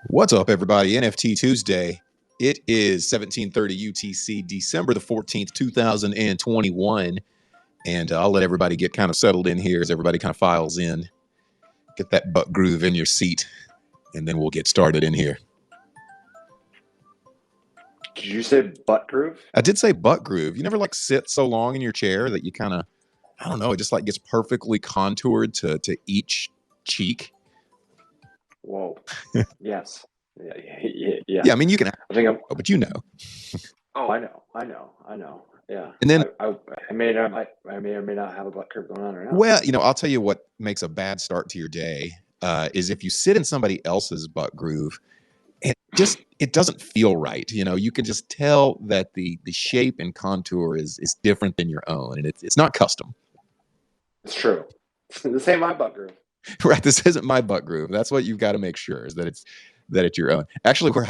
What's up, everybody? NFT Tuesday. It is 17:30 UTC, December the 14th, 2021. And I'll let everybody get kind of settled in here as everybody kind of files in. Get that butt groove in your seat, and then we'll get started in here. Did you say butt groove? I did say butt groove. You never like sit so long in your chair that you kind of, I don't know, it just like gets perfectly contoured to each cheek. Whoa. Yes. Yeah. Yeah, I mean, you can, I think I'm. but you know. Oh, I know. Yeah. And then I may or may not have a butt curve going on right now. Well, I'll tell you what makes a bad start to your day is if you sit in somebody else's butt groove, it doesn't feel right. You can just tell that the shape and contour is different than your own, and it's not custom. It's true. This ain't my butt groove. Right. This isn't my butt groove. That's what you've got to make sure is that it's your own. Actually, where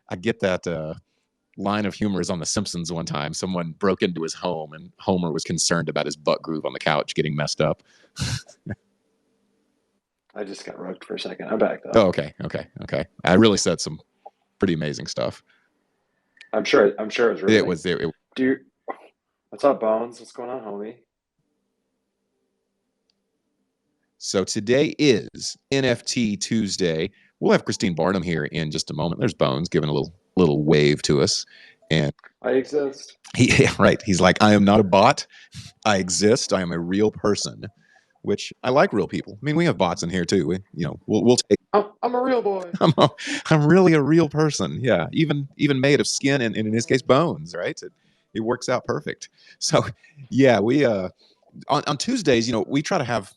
I get that line of humor is on The Simpsons. One time someone broke into his home and Homer was concerned about his butt groove on the couch getting messed up. I just got rugged for a second. I'm back though. Oh, okay. I really said some pretty amazing stuff. I'm sure it was really. It was there. Dude, what's up, Bones? What's going on, homie? So today is NFT Tuesday. We'll have Christine Barnum here in just a moment. There's Bones giving a little wave to us, and I exist. Right. He's like, I am not a bot. I exist. I am a real person. Which I like real people. I mean, we have bots in here too. We'll take. I'm a real boy. I'm really a real person. Yeah, even made of skin and in his case bones. Right. It works out perfect. So, yeah, we on Tuesdays, we try to have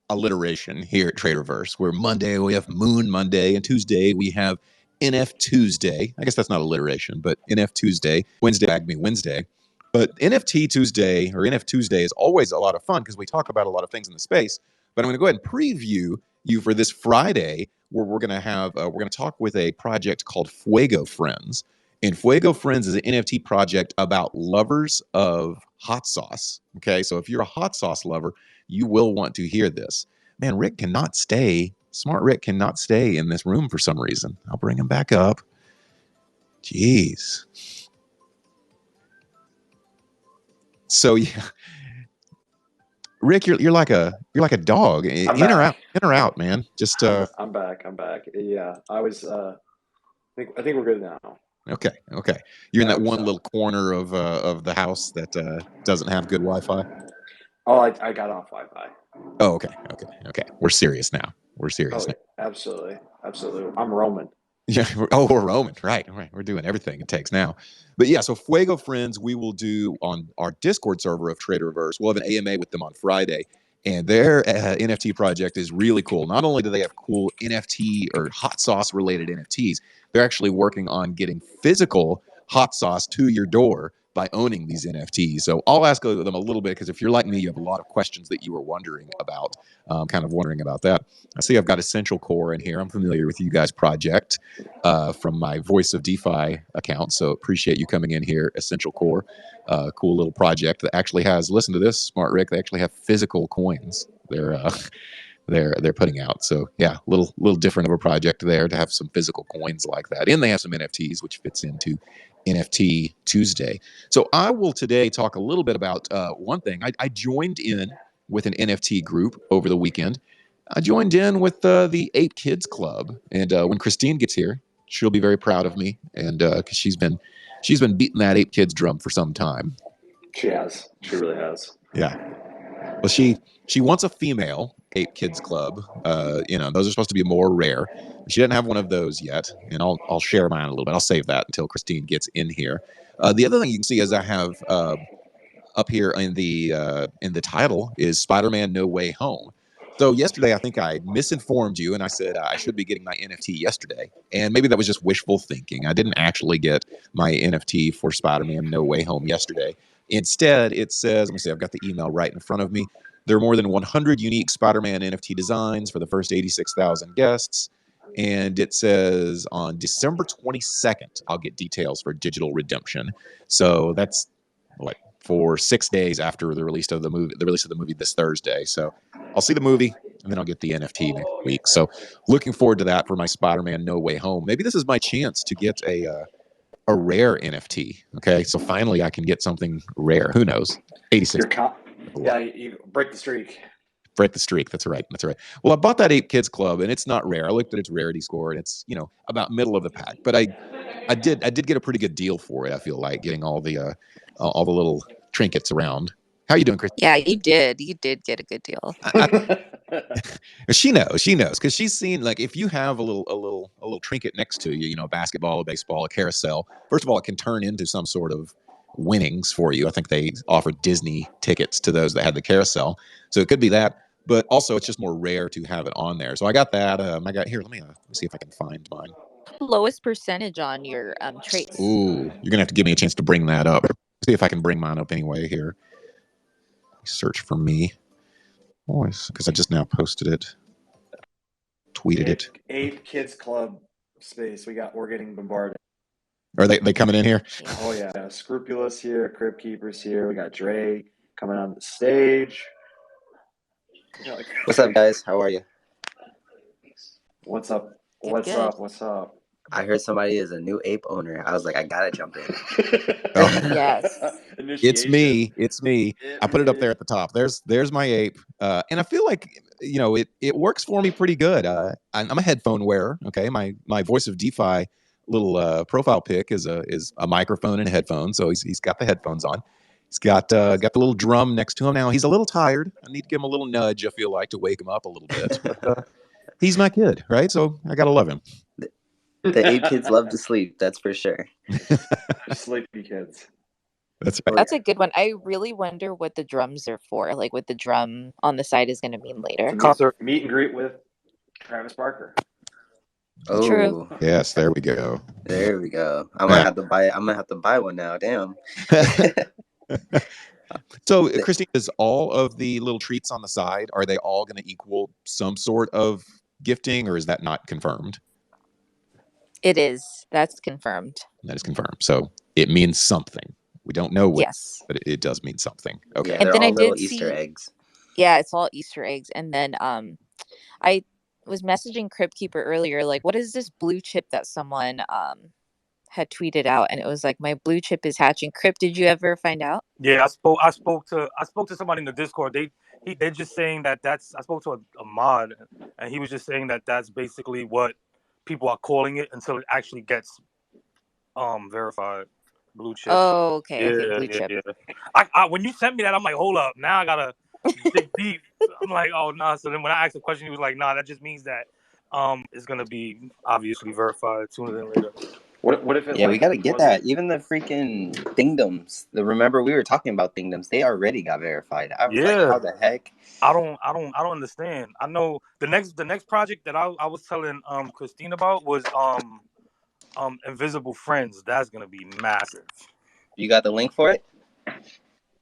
alliteration here at TRADERVERSE. Where Monday we have Moon Monday, and Tuesday we have NFTuesday. I guess that's not alliteration, but NFTuesday. Wednesday, Acme Wednesday. But NFT Tuesday or NFTuesday is always a lot of fun because we talk about a lot of things in the space. But I'm going to go ahead and preview you for this Friday, where we're going to talk with a project called Fuego Friends. And Fuego Friends is an NFT project about lovers of hot sauce. Okay, so if you're a hot sauce lover, you will want to hear this. Man, Rick cannot stay. Smart Rick cannot stay in this room for some reason. I'll bring him back up. Jeez. So yeah, Rick, you're like a dog. In or out, man. Just I'm back. Yeah, I was. I think we're good now. Okay. You're in that one little corner of the house that doesn't have good Wi-Fi. Oh, I got off Wi-Fi. Oh, okay. We're serious now. Absolutely. I'm Roman. Yeah. We're Roman. Right. We're doing everything it takes now. But yeah, so Fuego Friends, we will do on our Discord server of TRADERVERSE. We'll have an AMA with them on Friday. And their NFT project is really cool. Not only do they have cool NFT or hot sauce related NFTs, they're actually working on getting physical hot sauce to your door by owning these NFTs. So I'll ask them a little bit because if you're like me, you have a lot of questions that you were wondering about, wondering about that. I see I've got Essential Core in here. I'm familiar with you guys' project from my Voice of DeFi account. So appreciate you coming in here, Essential Core. Cool little project that actually has, listen to this, Smart Rick, they actually have physical coins they're putting out. So yeah, little different of a project there to have some physical coins like that. And they have some NFTs, which fits into NFT Tuesday. So I will today talk a little bit about one thing. I joined in with an NFT group over the weekend. I joined in with the 8 Kids Club. And when Christine gets here, she'll be very proud of me. And because she's been beating that 8 Kids drum for some time. She has. She really has. Yeah. Well, she wants a female 8 Kids Club. Those are supposed to be more rare. She didn't have one of those yet, and I'll share mine a little bit. I'll save that until Christine gets in here. The other thing you can see is I have up here in the title is Spider-Man No Way Home. So yesterday, I think I misinformed you, and I said I should be getting my NFT yesterday. And maybe that was just wishful thinking. I didn't actually get my NFT for Spider-Man No Way Home yesterday. Instead, it says, let me see, I've got the email right in front of me. There are more than 100 unique Spider-Man NFT designs for the first 86,000 guests. And it says on December 22nd, I'll get details for digital redemption. So that's for 6 days after the release of the movie this Thursday. So I'll see the movie and then I'll get the NFT next week. So looking forward to that for my Spider-Man No Way Home. Maybe this is my chance to get a rare NFT. Okay, so finally I can get something rare. Who knows? 86. Yeah, you break the streak. Break the streak. That's right. That's right. Well, I bought that Ape Kids Club, and it's not rare. I looked at its rarity score, and it's about middle of the pack. But I did get a pretty good deal for it. I feel like getting all the little trinkets around. How you doing, Chris? Yeah, you did. You did get a good deal. She knows because she's seen, like, if you have a little trinket next to you, a basketball, a baseball, a carousel. First of all, it can turn into some sort of winnings for you. I think they offer Disney tickets to those that had the carousel, so it could be that. But also, it's just more rare to have it on there. So I got that. I got here. Let me see if I can find mine. Lowest percentage on your traits. Ooh, you're gonna have to give me a chance to bring that up. See if I can bring mine up anyway here. Search for me. Because I just now posted it, tweeted it. Ape Kids Club space. We're getting bombarded. Are they coming in here? Oh yeah, Scrupulous here, Crypt Keepers here. We got Dre coming on the stage. What's up, guys? How are you? What's up? Good. What's up? I heard somebody is a new ape owner. I was like, I gotta jump in. Yes. It's me. I put it up there at the top. There's my ape, and I feel like it works for me pretty good. I'm a headphone wearer. Okay, my Voice of DeFi little profile pic is a microphone and a headphone. So he's got the headphones on. He's got the little drum next to him. Now he's a little tired. I need to give him a little nudge. I feel like, to wake him up a little bit. But, he's my kid, right? So I gotta love him. The ape kids love to sleep. That's for sure. Sleepy kids. That's right. That's a good one. I really wonder what the drums are for. Like what the drum on the side is going to mean later. Concert meet and greet with Travis Barker. Oh, True. Yes, there we go. There we go. I'm gonna have to buy one now. Damn. So, Christine, is all of the little treats on the side, are they all going to equal some sort of gifting, or is that not confirmed? It is. That's confirmed. That is confirmed. So it means something. We don't know what, yes, but it does mean something. Okay. Yeah, and they're then all I little did Easter see, eggs. Yeah, it's all Easter eggs. And then I was messaging Crypt Keeper earlier, like, what is this blue chip that someone had tweeted out? And it was like, my blue chip is hatching. Crypt, did you ever find out? Yeah, I spoke to somebody in the Discord. They're just saying that that's. I spoke to a mod, and he was just saying that that's basically what people are calling it until it actually gets verified. Blue chip. Oh, okay. Yeah, Okay, blue chip. Yeah. I when you sent me that, I'm like, hold up, now I gotta dig deep. I'm like, oh nah. So then when I asked the question, he was like, nah, that just means that it's gonna be obviously verified sooner than later. What if it? Yeah, we gotta get that. Even the freaking Thingdoms. Remember we were talking about Thingdoms. They already got verified. I was like, how the heck? I don't understand. I know the next project that I was telling Christine about was Invisible Friends. That's gonna be massive. You got the link for it?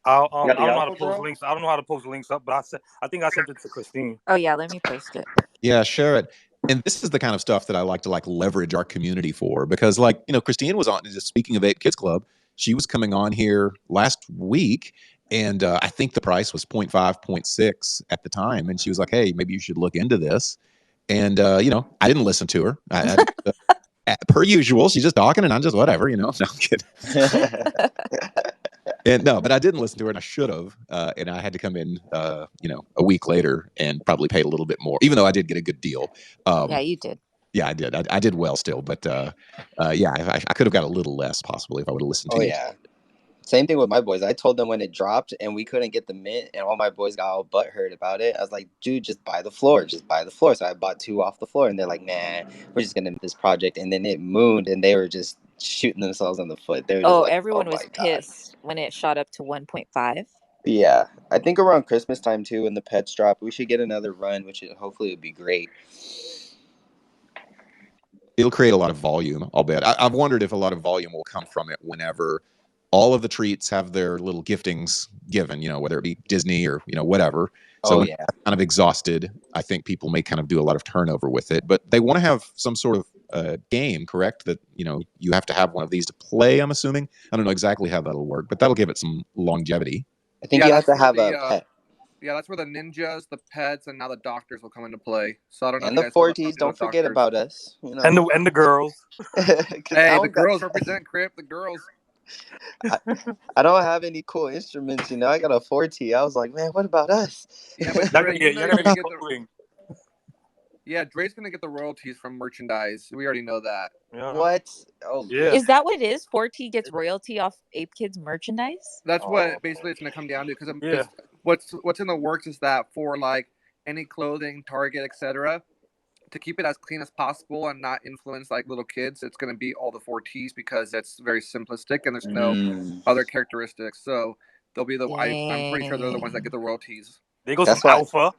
I don't know how to post links. I don't know how to post links up, but I think I sent it to Christine. Oh yeah, let me post it. Yeah, share it. And this is the kind of stuff that I like to leverage our community for, because Christine was on, just speaking of Ape Kids Club, she was coming on here last week, and I think the price was 0.5, 0.6 at the time. And she was like, hey, maybe you should look into this. And, I didn't listen to her. Per usual, she's just talking and I'm just whatever, No, I'm kidding. And no, but I didn't listen to her, and I should have. And I had to come in, a week later and probably paid a little bit more, even though I did get a good deal. Yeah, you did. Yeah, I did. I did well still, but I could have got a little less possibly if I would have listened to you. Yeah. Same thing with my boys. I told them when it dropped and we couldn't get the mint, and all my boys got all butthurt about it. I was like, dude, just buy the floor. Just buy the floor. So I bought 2 off the floor, and they're like, nah, we're just going to make this project. And then it mooned, and they were just shooting themselves in the foot. They were Everyone was pissed when it shot up to 1.5. Yeah. I think around Christmas time, too, when the pets drop, we should get another run, which hopefully would be great. It'll create a lot of volume, I'll bet. I've wondered if a lot of volume will come from it whenever all of the treats have their little giftings given, whether it be Disney or, whatever. So kind of exhausted, I think people may kind of do a lot of turnover with it, but they want to have some sort of game, correct? That you have to have one of these to play. I'm assuming. I don't know exactly how that'll work, but that'll give it some longevity. I think you have to have a pet. Yeah, that's where the ninjas, the pets, and now the doctors will come into play. So I don't know And if the you guys know about 40s, don't forget doctors. about us. And the girls. Hey, the girls represent Crip. The girls. I don't have any cool instruments, I got a 40. I was like, man, what about us? Yeah, but Dre, Dre's gonna get the royalties from merchandise. We already know that. Yeah. What? Oh yeah. Is that what it is? 4T gets royalty off Ape Kids merchandise? That's what basically it's gonna come down to. Because what's in the works is that for like any clothing, Target, etc., to keep it as clean as possible and not influence like little kids, it's going to be all the 4Ts because it's very simplistic and there's no other characteristics. So they'll be I'm pretty sure they're the ones that get the royalties. They go some alpha.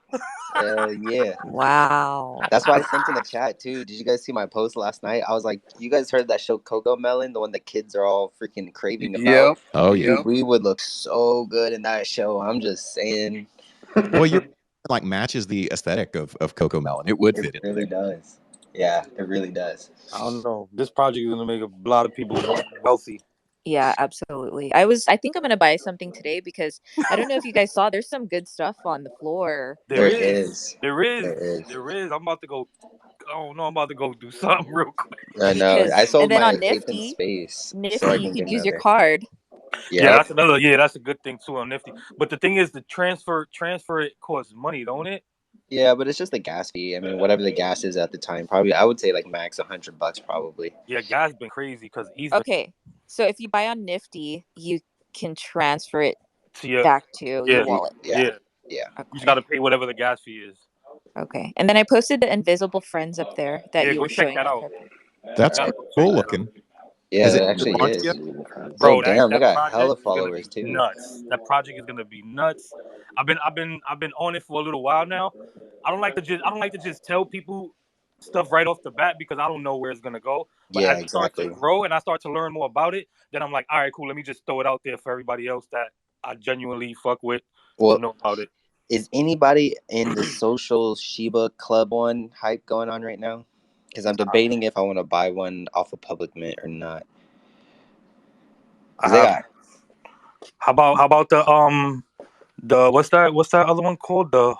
Yeah. Wow. That's why I sent in the chat too. Did you guys see my post last night? I was like, you guys heard that show Coco Melon, the one that kids are all freaking craving about? Yep. Oh yeah. Dude, we would look so good in that show. I'm just saying. Well, you're like matches the aesthetic of Coco Melon. It would fit. It really does. Yeah, it really does. I don't know. This project is gonna make a lot of people wealthy. Yeah, absolutely. I think I'm gonna buy something today because I don't know if you guys saw. There's some good stuff on the floor. There is. I'm about to go. Oh no, I'm about to go do something real quick. I know. I sold my on Ape in Space. Nifty, you could use your card. Yeah, that's another. Yeah, that's a good thing too on Nifty. But the thing is, the transfer it costs money, don't it? Yeah, but it's just the gas fee. I mean, whatever the gas is at the time, probably I would say like max $100 probably. Yeah, gas been crazy because Okay, so if you buy on Nifty, you can transfer it back to your wallet. Yeah. Okay. You just gotta pay whatever the gas fee is. Okay, and then I posted the invisible friends up there that you were showing. Check that out. That's cool looking. Yeah, it actually is. Bro, damn, I got hella followers too. Nuts. That project is gonna be nuts. I've been on it for a little while now. I don't like to just tell people stuff right off the bat because I don't know where it's gonna go. But as it starts to grow and I start to learn more about it, then I'm like, all right, cool. Let me just throw it out there for everybody else that I genuinely fuck with to know about it. Is anybody in the social Shiba Club one hype going on right now? Because I'm debating if I want to buy one off of Public Mint or not. How about the what's that other one called? The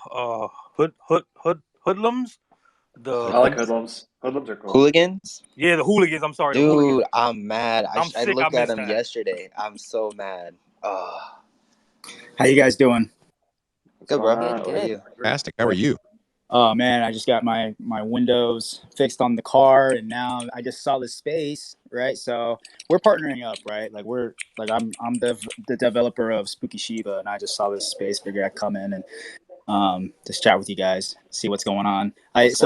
hoodlums? I like hoodlums. Hoodlums are cool. Hooligans? Yeah, the hooligans. I'm sorry. Dude, I'm mad. I looked at them yesterday. I'm so mad. Oh. How you guys doing? Good, bro. Good. How are you? Fantastic. How are you? Oh man, I just got my windows fixed on the car, and now I just saw this space, right? So we're partnering up, right? Like I'm the developer of Spooky Shiba, and I just saw this space. Figured I'd come in and just chat with you guys, see what's going on. I just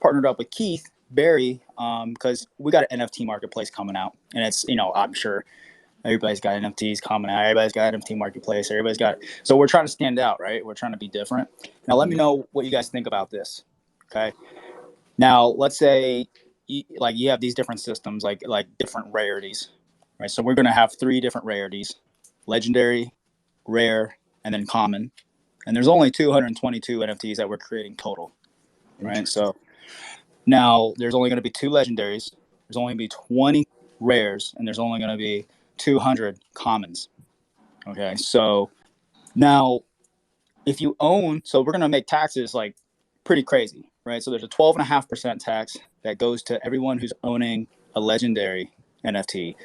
partnered up with Keith Barry because we got an NFT marketplace coming out, and it's I'm sure. Everybody's got NFTs coming out. Everybody's got NFT marketplace. So we're trying to stand out, right? We're trying to be different. Now, let me know what you guys think about this. Okay. Now, let's say you have these different systems, like different rarities, right? So we're going to have 3 different rarities: legendary, rare, and then common. And there's only 222 NFTs that we're creating total, right? So now there's only going to be 2 legendaries. There's only going to be 20 rares, and there's only going to be 200 commons. Okay, so now if you own, so we're going to make taxes like pretty crazy, right? So there's a 12.5% tax that goes to everyone who's owning a legendary NFT,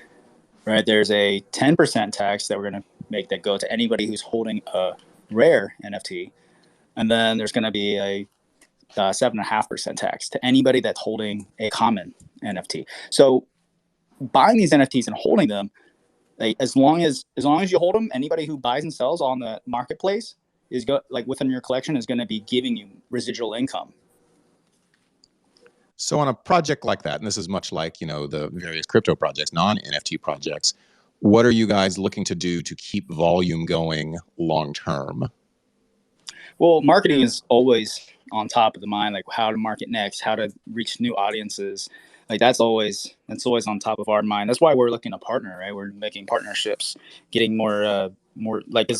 right? There's a 10% tax that we're going to make that go to anybody who's holding a rare NFT. And then there's going to be a 7.5% tax to anybody that's holding a common NFT. So buying these NFTs and holding them, as long as you hold them, anybody who buys and sells on the marketplace is within your collection is going to be giving you residual income. So on a project like that, and this is much like the various crypto projects, non-NFT projects, what are you guys looking to do to keep volume going long term? Well, marketing is always on top of the mind, like how to market next, how to reach new audiences. Like that's always on top of our mind. That's why we're looking to partner, right? We're making partnerships, getting more like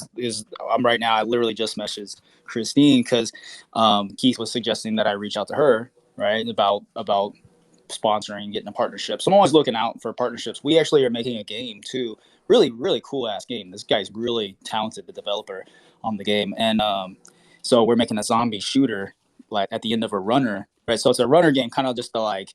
I'm right now. I literally just messaged Christine because Keith was suggesting that I reach out to her right? About sponsoring, getting a partnership. So I'm always looking out for partnerships. We actually are making a game too. Really, really cool ass game. This guy's really talented, the developer on the game. And so we're making a zombie shooter like at the end of a runner, right? So it's a runner game, kind of just to like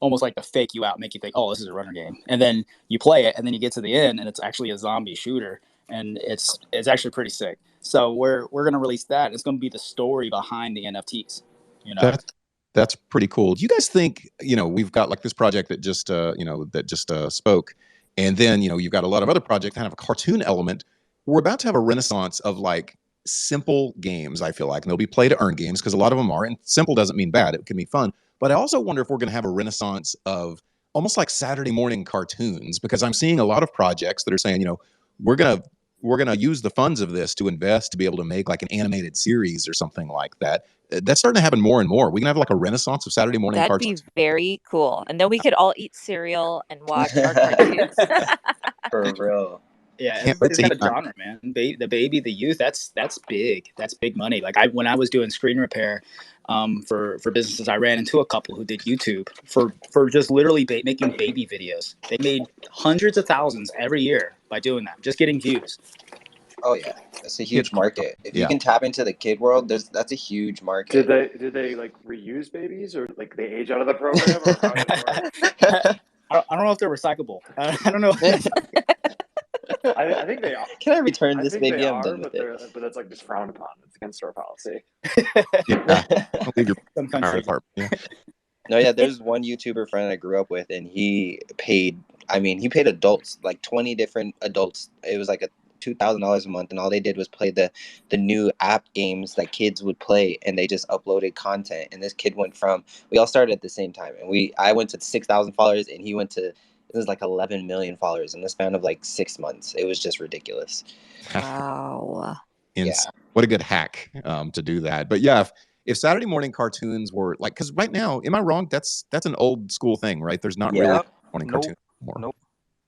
almost like to fake you out, make you think, oh, this is a runner game. And then you play it and then you get to the end and it's actually a zombie shooter. And it's actually pretty sick. So we're gonna release that. It's gonna be the story behind the NFTs, you know. That's pretty cool. Do you guys think, we've got like this project that just spoke, and then, you've got a lot of other projects kind of a cartoon element. We're about to have a renaissance of like simple games, I feel like, and they'll be play to earn games because a lot of them are, and simple doesn't mean bad. It can be fun. But I also wonder if we're going to have a renaissance of almost like Saturday morning cartoons, because I'm seeing a lot of projects that are saying, we're going to use the funds of this to invest to be able to make like an animated series or something like that. That's starting to happen more and more. We can have like a renaissance of Saturday morning cartoons. That'd be very cool. And then we could all eat cereal and watch our cartoons. For real. Yeah, everybody's got a genre, man. The baby, the youth, that's big. That's big money. Like when I was doing screen repair for businesses, I ran into a couple who did YouTube for just literally making baby videos. They made hundreds of thousands every year by doing that, just getting views. Oh yeah, that's a huge market. If you can tap into the kid world, that's a huge market. Did they like reuse babies, or like they age out of the program, or how does it work? I don't know if they're recyclable. I don't know. I think they are. Can I return this baby? I'm done with it. But that's like just frowned upon. It's against our policy. I'll leave your No, yeah, there's one YouTuber friend I grew up with, and he paid adults, like 20 different adults. It was like a $2,000 a month, and all they did was play the new app games that kids would play, and they just uploaded content. And this kid we all started at the same time, and I went to 6,000 followers, and he went to, it was like 11 million followers in the span of like 6 months. It was just ridiculous. Wow. Yeah. What a good hack to do that. But yeah, if Saturday morning cartoons were like, because right now, am I wrong? That's an old school thing, right? There's not really morning cartoons anymore. Nope.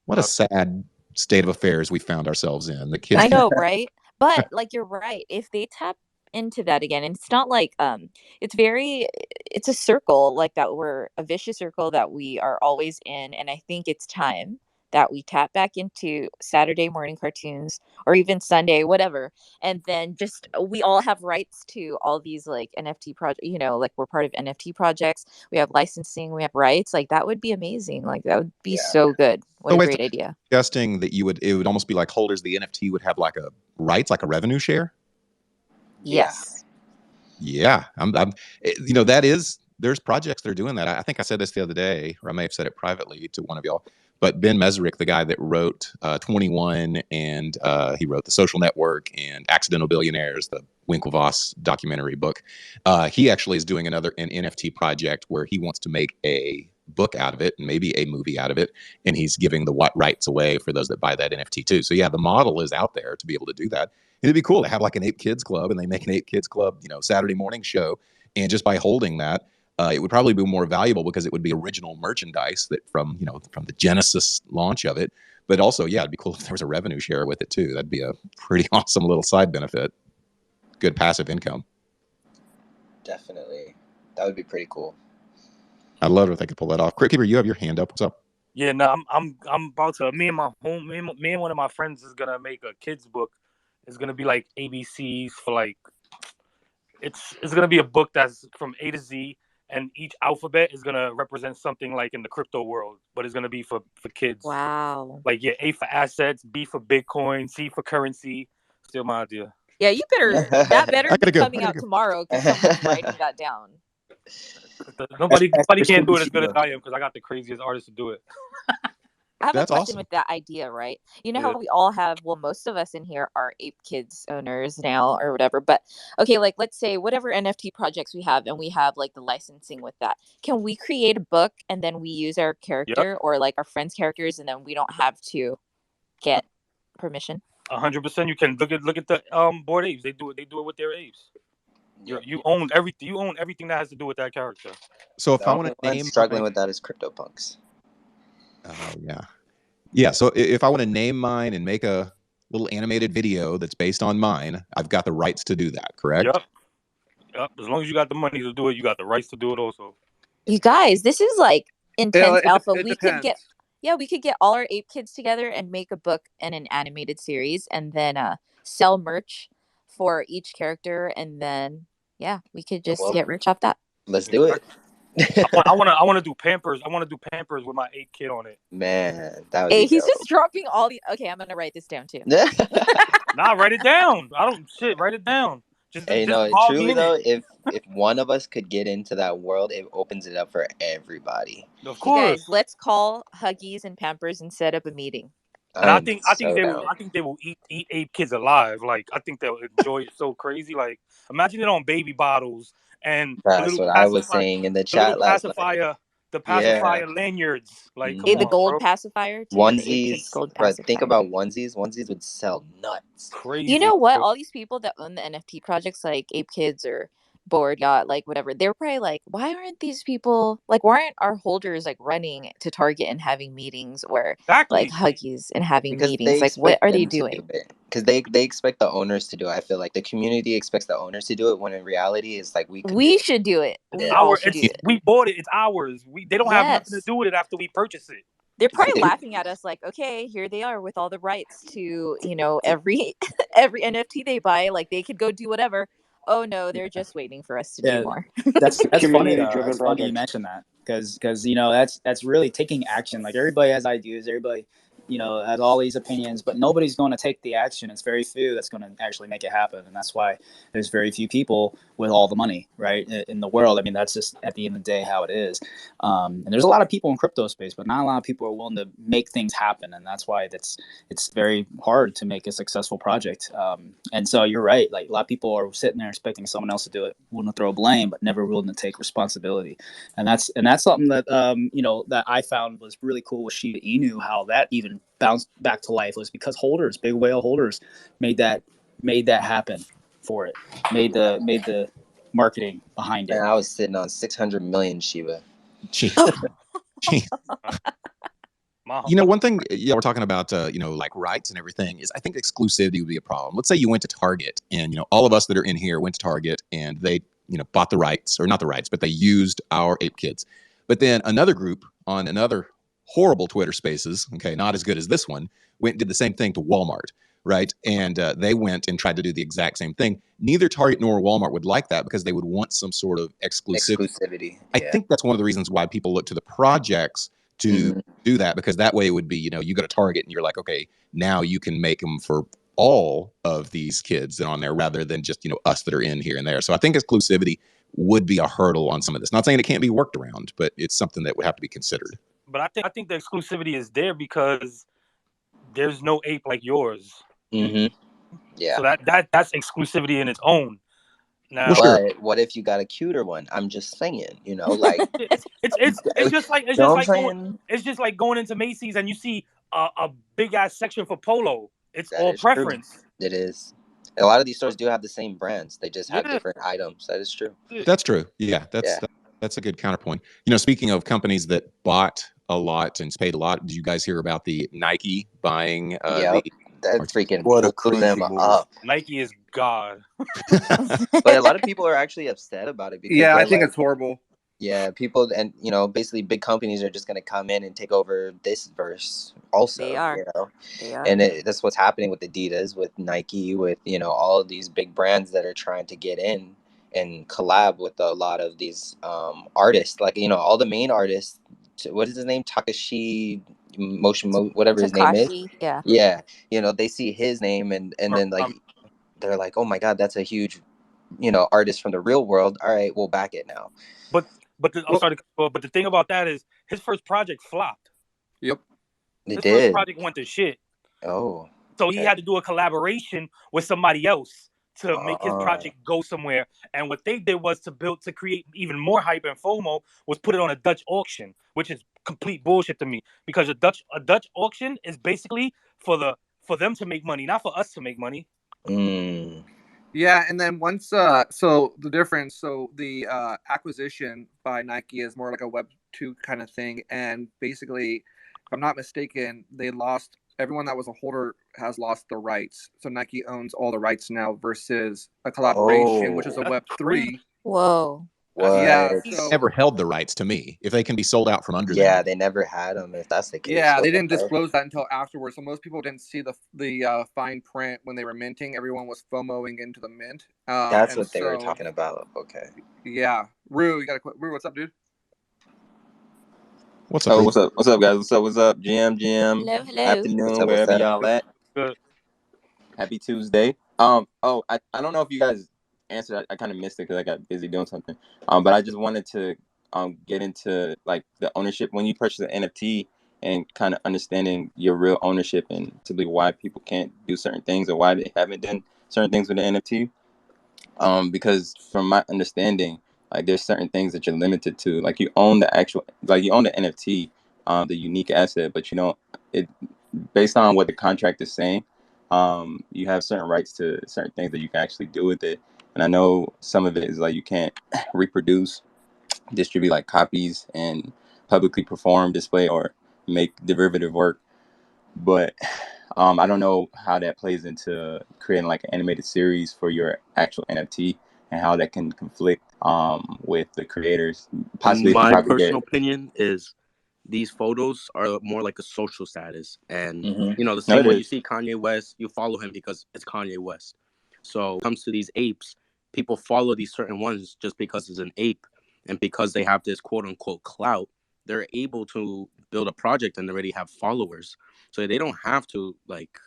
What a sad state of affairs we found ourselves in. The kids. I know, right? But like, you're right. If they tap into that again, and it's not like it's a circle like that. We're a vicious circle that we are always in, and I think it's time that we tap back into Saturday morning cartoons, or even Sunday, whatever, and then just we all have rights to all these like NFT projects. Like we're part of NFT projects. We have licensing. We have rights. Like that would be amazing. Like that would be so good. What a great idea. Suggesting that it would almost be like holders of the NFT would have like a rights, like a revenue share. Yes. Yeah. There's projects that are doing that. I think I said this the other day, or I may have said it privately to one of y'all, but Ben Mesrick, the guy that wrote 21, and he wrote The Social Network and Accidental Billionaires, the Winklevoss documentary book, he actually is doing an NFT project where he wants to make a book out of it and maybe a movie out of it, and he's giving the rights away for those that buy that NFT too. So yeah, the model is out there to be able to do that. And it'd be cool to have like an Ape Kids Club, and they make an Ape Kids Club, Saturday morning show, and just by holding that, it would probably be more valuable because it would be original merchandise that from the Genesis launch of it. But also, yeah, it'd be cool if there was a revenue share with it too. That'd be a pretty awesome little side benefit. Good passive income. Definitely, that would be pretty cool. I'd love it if they could pull that off. Cryptkeeper, you have your hand up. What's up? Yeah, no, I'm about to. Me and one of my friends is gonna make a kids book. It's gonna be like ABCs for like. It's gonna be a book that's from A to Z, and each alphabet is gonna represent something like in the crypto world, but it's gonna be for kids. Wow. Like A for assets, B for Bitcoin, C for currency. Still my idea. Yeah, you better. That better be coming out tomorrow because someone's writing that down. Nobody can do it as good as I am because I got the craziest artist to do it. I have a question with that idea, right? You know how we all have, well, most of us in here are Ape Kids owners now or whatever. But okay, like let's say whatever NFT projects we have and we have like the licensing with that. Can we create a book and then we use our character or like our friends' characters and then we don't have to get permission? 100%. You can look at the Bored Apes. They do it with their apes. You own everything. You own everything that has to do with that character. So if I want to name, struggling with that is CryptoPunks. Yeah. So if I want to name mine and make a little animated video that's based on mine, I've got the rights to do that. Correct? Yep. As long as you got the money to do it, you got the rights to do it also. You guys, this is like intense alpha. It We could get depends. we could get all our ape kids together and make a book and an animated series, and then sell merch for each character, and then we could just Well, get rich off that. let's do it. I wanna do Pampers. I wanna do Pampers with my ape kid on it. Man, that would Hey, be he's dope. just dropping all the. Okay, I'm gonna write this down too. Nah, write it down. Write it down. Just Hey, just no, log truly me in though, it. if one of us could get into that world, it opens it up for everybody. Of You guys, course. let's call Huggies and Pampers and set up a meeting. And I I'm think so they down. will eat ape kids alive. Like I think they'll enjoy it so crazy. Like imagine it on baby bottles and That's what I was saying in the chat last night. the Yeah. pacifier lanyards. Like come Hey, the on, gold bro. pacifier too. The ape kids Onesies, gold but think pacifier. about onesies. Onesies would sell nuts. Crazy. You know what? Bro. All these people that own the NFT projects, like Ape Kids or Board Yacht, like whatever, they're probably like, why aren't these people like, why aren't our holders like running to Target and having meetings, or like Exactly. Huggies and having Because they meetings? Like, what expect are they them to do doing? it. Because they expect the owners to do it. I feel like the community expects the owners to do it, when in reality, it's like we could do We it. should do it. It's We Yeah. all should do it. we bought it. It's ours. They don't have nothing to Yes. do with it after we purchase it. They're probably laughing at us like, okay, here they are with all the rights to, every every NFT they buy. Like they could go do whatever. Oh no, they're just waiting for us to do more. That's funny though. Community-driven That's funny you project. mentioned that because that's really taking action. Like everybody has ideas, everybody has all these opinions, but nobody's going to take the action. It's very few that's going to actually make it happen, and that's why there's very few people with all the money, right, in the world. I mean, that's just at the end of the day how it is. And there's a lot of people in crypto space, but not a lot of people are willing to make things happen, and that's why it's very hard to make a successful project. And so you're right. Like a lot of people are sitting there expecting someone else to do it, willing to throw blame, but never willing to take responsibility. And that's something that that I found was really cool with Shiba Inu. How that even bounced back to life was because holders, big whale holders, made that happen for it. Made the marketing behind it. And I was sitting on 600 million Shiba. Gee. Wow. One thing, we're talking about, like rights and everything, is I think exclusivity would be a problem. Let's say you went to Target and, all of us that are in here went to Target and they, bought the rights, or not the rights, but they used our ape kids. But then another group on another horrible Twitter Spaces, okay, not as good as this one, went and did the same thing to Walmart, right? And they went and tried to do the exact same thing. Neither Target nor Walmart would like that because they would want some sort of exclusivity. Yeah. I think that's one of the reasons why people look to the projects to do that, because that way it would be, you go to Target and you're like, okay, now you can make them for all of these kids that are on there rather than just, us that are in here and there. So I think exclusivity would be a hurdle on some of this. Not saying it can't be worked around, but it's something that would have to be considered. But I think the exclusivity is there because there's no ape like yours. Mm-hmm. Yeah. So that's exclusivity in its own. Now, but what if you got a cuter one? I'm just saying, like it's just like going into Macy's and you see a big ass section for polo. It's all preference. True. It is. A lot of these stores do have the same brands. They just have different items. That is true. That's true. Yeah, that's a good counterpoint. Speaking of companies that bought a lot and paid a lot, did you guys hear about the Nike buying? That freaking blew them up. Nike is God. But a lot of people are actually upset about it because I think it's horrible. Yeah, people and basically big companies are just going to come in and take over this verse also. They are. They are. And that's what's happening with Adidas, with Nike, with all of these big brands that are trying to get in and collab with a lot of these artists, like all the main artists. What is his name? Takashi whatever his name is. Yeah. They see his name and then like they're like, oh my God, that's a huge artist from the real world. All right, we'll back it now. But the thing about that is his first project flopped. Yep. His first project went to shit. Oh. So he had to do a collaboration with somebody else to make his project go somewhere. And what they did was to create even more hype and FOMO was put it on a Dutch auction, which is complete bullshit to me, because a Dutch auction is basically for them to make money, not for us to make money. Yeah, and then once so the acquisition by Nike is more like a Web 2 kind of thing, and basically, if I'm not mistaken, everyone that was a holder has lost the rights. So Nike owns all the rights now versus a collaboration, which is a Web 3. Whoa. Yeah, What? so Never held the rights to me. If they can be sold out from under them, Yeah, they never had them. If that's the case, yeah, they so didn't disclose that until afterwards. So most people didn't see the fine print when they were minting. Everyone was FOMOing into the mint. that's And what they were so talking about. Okay. yeah, Rue, you got to Rue, what's up, dude? what's up? Oh, Rube? what's up? What's up, guys? What's up? GM. Hello, hello. Afternoon, What's up? wherever y'all at. Good. Happy Tuesday. Oh, I don't know if you guys answered. I kind of missed it because I got busy doing something. But I just wanted to get into like the ownership when you purchase an NFT and kind of understanding your real ownership and typically why people can't do certain things or why they haven't done certain things with the NFT. Because from my understanding, like there's certain things that you're limited to. Like you own the actual, like you own the NFT, the unique asset, but you don't. It based on what the contract is saying, you have certain rights to certain things that you can actually do with it. And I know some of it is like you can't reproduce, distribute like copies, and publicly perform, display, or make derivative work. But I don't know how that plays into creating like an animated series for your actual NFT and how that can conflict with the creators. Possibly, My probably personal get. opinion is these photos are more like a social status, and Mm-hmm. the No, same it way you is. see Kanye West, you follow him because it's Kanye West. So when it comes to these apes, people follow these certain ones just because it's an ape, and because they have this quote unquote clout, they're able to build a project and already have followers, so they don't have to like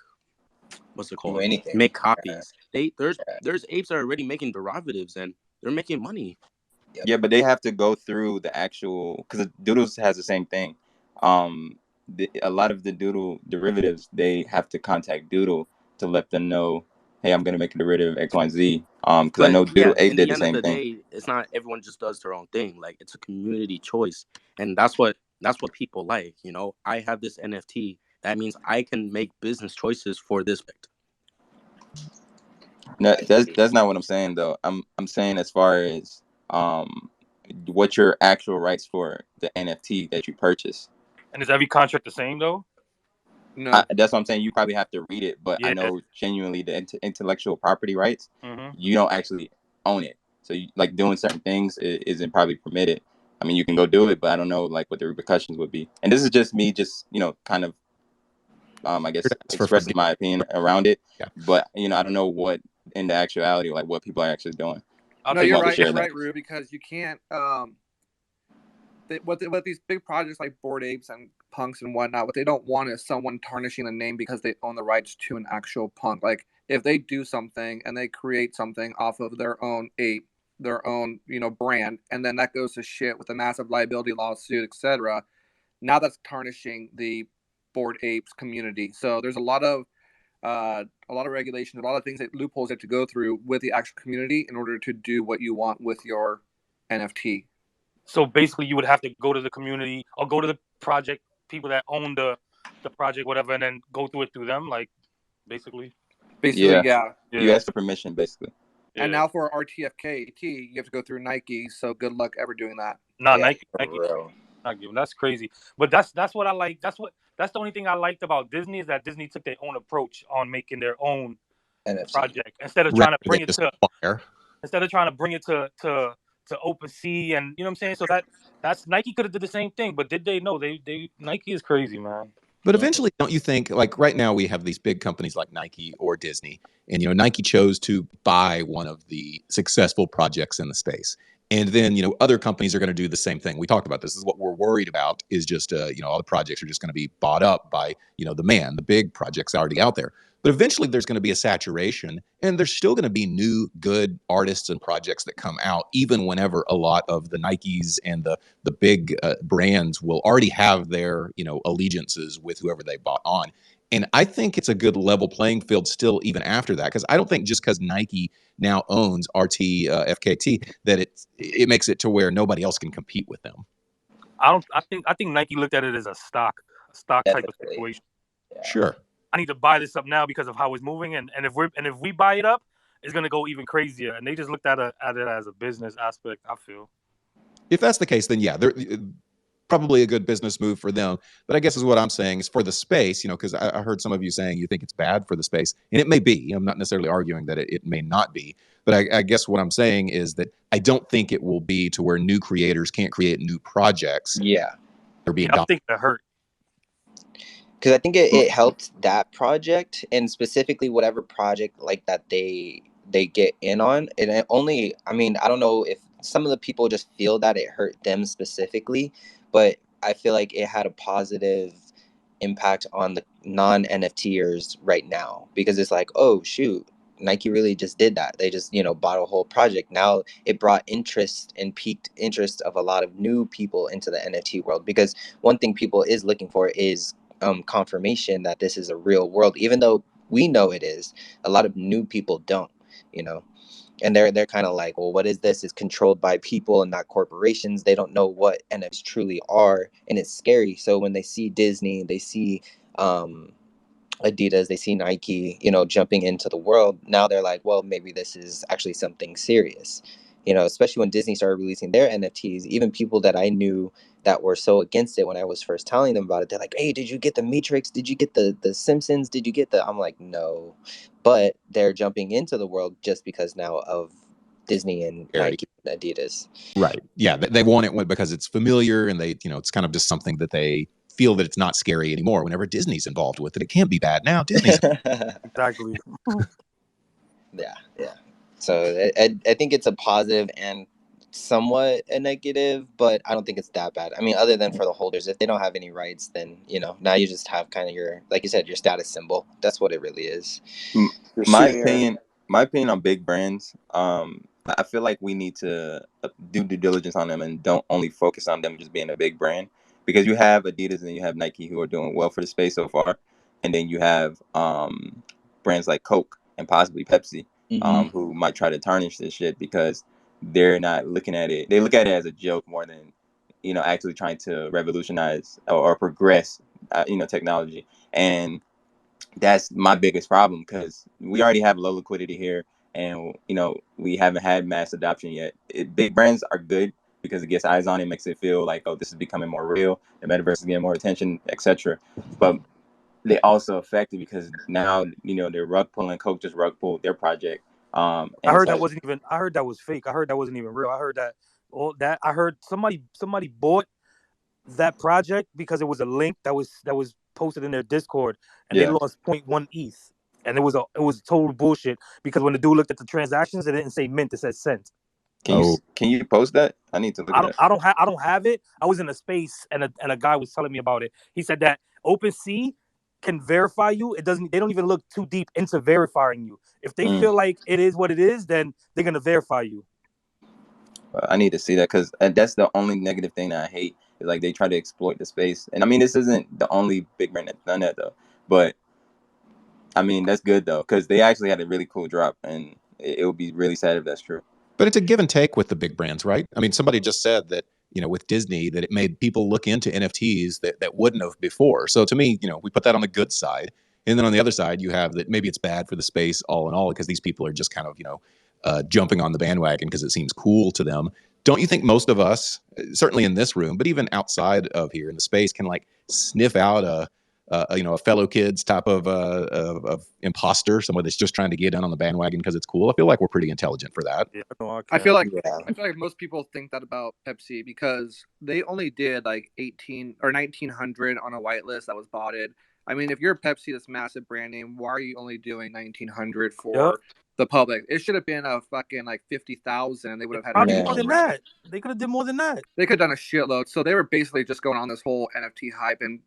what's it Do called anything. make Yeah. copies. There's apes that are already making derivatives and they're making money. Yep. Yeah, but they have to go through the actual because Doodles has the same thing. A lot of the Doodle derivatives they have to contact Doodle to let them know, hey, I'm gonna make a derivative X, Y, and Z. Because I But know yeah, Doodle Ape in did the the end of same the thing. day, it's not everyone just does their own thing. Like it's a community choice, and that's what people like. I have this NFT. That means I can make business choices for this project. No, that's not what I'm saying though. I'm saying as far as what your actual rights for the NFT that you purchase. And is every contract the same though? No. That's what I'm saying. You probably have to read it, but I Yeah. know genuinely the intellectual property rights, Mm-hmm. you don't actually own it. So you, like doing certain things isn't probably permitted. I mean, you can go do it, but I don't know like what the repercussions would be. And this is just me, just kind of I guess Ask for expressing my opinion around it. Yeah. But I don't know what in the actuality like what people are actually doing. I'll No, take you're Want to right. share You're that. right, Rue, because you can't. What these big projects like Bored Apes and punks and whatnot, what they don't want is someone tarnishing the name because they own the rights to an actual punk. Like if they do something and they create something off of their own ape, their own brand, and then that goes to shit with a massive liability lawsuit, etc. Now that's tarnishing the Bored Apes community. So there's a lot of regulations, a lot of things that loopholes you have to go through with the actual community in order to do what you want with your NFT. So basically, you would have to go to the community or go to the project people that own the project, whatever, and then go through it through them. Like basically, Basically, Yeah, yeah. you yeah, ask for permission basically. yeah. And now for RTFKT, you have to go through Nike. So good luck ever doing that. Nah, Yeah, Nike, for real. not giving. That's crazy. But that's what I like. That's the only thing I liked about Disney is that Disney took their own approach on making their own NFC. project instead of rather trying to than bring it just to acquire. OpenSea and you know what I'm saying. So that's Nike could have did the same thing, but did they? No, they Nike is crazy, man. But eventually, don't you think, like right now we have these big companies like Nike or Disney, and Nike chose to buy one of the successful projects in the space. And then, other companies are going to do the same thing. We talked about this. This is what we're worried about is just, all the projects are just going to be bought up by, the big projects already out there. But eventually there's going to be a saturation and there's still going to be new good artists and projects that come out, even whenever a lot of the Nikes and the big brands will already have their, allegiances with whoever they bought on. And I think it's a good level playing field still, even after that, because I don't think just because Nike now owns FKT that it makes it to where nobody else can compete with them. I think Nike looked at it as a stock type of Definitely. situation. Yeah. Sure. I need to buy this up now because of how it's moving, and if we buy it up, it's gonna go even crazier. And they just looked at it as a business aspect. I feel. If that's the case, then yeah, probably a good business move for them. But I guess is what I'm saying is for the space, because I heard some of you saying you think it's bad for the space, and it may be. I'm not necessarily arguing that it may not be, but I guess what I'm saying is that I don't think it will be to where new creators can't create new projects. Yeah. They're being I think that hurt. Because I think it helped that project, and specifically whatever project like that they get in on. And it only, I mean, I don't know if some of the people just feel that it hurt them specifically, but I feel like it had a positive impact on the non-NFTers right now, because it's like, oh shoot, Nike really just did that. They just, bought a whole project. Now it brought interest and piqued interest of a lot of new people into the NFT world, because one thing people is looking for is confirmation that this is a real world, even though we know it is. A lot of new people don't, and they're kind of like, well, what is this? It's controlled by people and not corporations. They don't know what NFTs truly are, and it's scary. So when they see Disney, they see Adidas, they see Nike, jumping into the world, now they're like, well, maybe this is actually something serious. Especially when Disney started releasing their NFTs, even people that I knew that were so against it when I was first telling them about it, they're like, hey, did you get the Matrix? Did you get the Simpsons? Did you get the, I'm like, no. But they're jumping into the world just because now of Disney and Nike and Adidas. Right. Yeah. They want it because it's familiar, and they, it's kind of just something that they feel that it's not scary anymore. Whenever Disney's involved with it, it can't be bad now. Disney's Exactly. Yeah. So I think it's a positive and somewhat a negative, but I don't think it's that bad. I mean, other than for the holders, if they don't have any rights, then now you just have kind of your, like you said, your status symbol. That's what it really is. My opinion on big brands, I feel like we need to do due diligence on them and don't only focus on them just being a big brand, because you have Adidas and you have Nike who are doing well for the space so far, and then you have brands like Coke and possibly Pepsi, who might try to tarnish this shit because they're not looking at it. They look at it as a joke more than actually trying to revolutionize or progress technology. And that's my biggest problem, because we already have low liquidity here, and we haven't had mass adoption yet. Big brands are good because it gets eyes on it, makes it feel like, oh, this is becoming more real, the metaverse is getting more attention, etc. But they also affected because now they're rug pulling. Coke just rug pulled their project. I heard that wasn't even. I heard that was fake. I heard that wasn't even real. I heard that I heard somebody bought that project because it was a link that was posted in their Discord, and they lost 0.1 ETH, and it was total bullshit, because when the dude looked at the transactions, it didn't say mint, it said cent. Can you post that? I need to look at it. I don't have it. I was in a space, and a guy was telling me about it. He said that OpenSea can verify you. They don't even look too deep into verifying you. If they feel like it is what it is, then they're gonna verify you. I need to see that, because that's the only negative thing that I hate, is like they try to exploit the space. And I mean, this isn't the only big brand that's done that though, but I mean, that's good though, because they actually had a really cool drop, and it would be really sad if that's true. But it's a give and take with the big brands, right? I mean, somebody just said that, with Disney, that it made people look into NFTs that wouldn't have before. So to me, we put that on the good side. And then on the other side, you have that maybe it's bad for the space all in all, because these people are just kind of, jumping on the bandwagon because it seems cool to them. Don't you think most of us, certainly in this room, but even outside of here in the space, can like sniff out a fellow kids type of imposter, someone that's just trying to get in on the bandwagon because it's cool? I feel like we're pretty intelligent for that. Yeah, I feel like most people think that about Pepsi, because they only did like 18 or 1900 on a whitelist that was botted. I mean, if you're Pepsi, this massive brand name, why are you only doing 1900 for the public? It should have been a fucking like 50,000. They would have had more than that. They could have did more than that. They could have done a shitload. So they were basically just going on this whole NFT hype and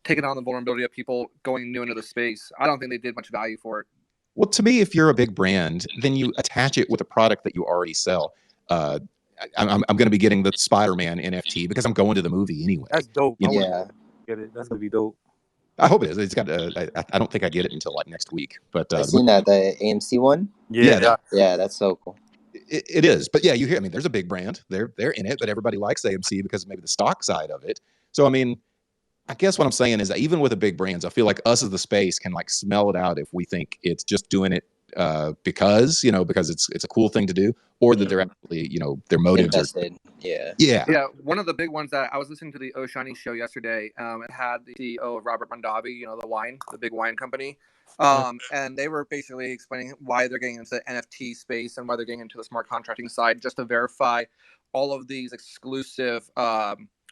taking on the vulnerability of people going new into the space. I don't think they did much value for it. Well, to me, if you're a big brand, then you attach it with a product that you already sell. I'm going to be getting the Spider-Man NFT because I'm going to the movie anyway. That's dope. Yeah, get it. That's gonna be dope. I hope it is. It's got. I don't think I get it until like next week. But I've seen that, the AMC one. Yeah, that's so cool. It is. But yeah, you hear. I mean, there's a big brand. They're in it, but everybody likes AMC because maybe the stock side of it. So I mean, I guess what I'm saying is that even with the big brands, I feel like us as the space can like smell it out if we think it's just doing it because it's a cool thing to do, or that they're actually their motives invested. Yeah, one of the big ones that I was listening to the Oshani show yesterday. It had the CEO of Robert Mondavi, the big wine company, and they were basically explaining why they're getting into the NFT space and why they're getting into the smart contracting side, just to verify all of these exclusive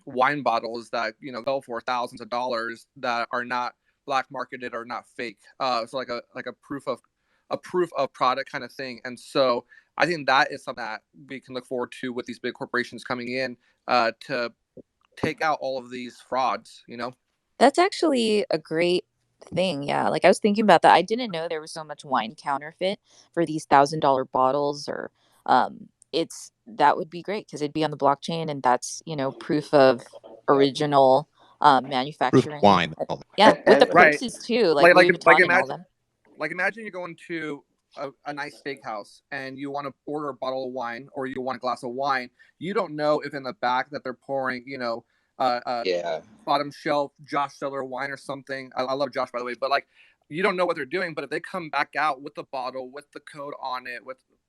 wine bottles that go for thousands of dollars that are not black marketed or not fake. So like a proof of product kind of thing. And so I think that is something that we can look forward to with these big corporations coming in to take out all of these frauds. That's actually a great thing. Yeah. Like I was thinking about that. I didn't know there was so much wine counterfeit for these $1,000 bottles or that would be great because it'd be on the blockchain and that's, proof of original proof of manufacturing. wine. Yeah. With the Right. purses too, like Louis Vuitton and all them. Imagine you're going to a nice steakhouse and you want to order a bottle of wine or you want a glass of wine. You don't know if in the back that they're pouring, bottom shelf Josh Seller wine or something. I love Josh, by the way, but like you don't know what they're doing. But if they come back out with the bottle with the code on it,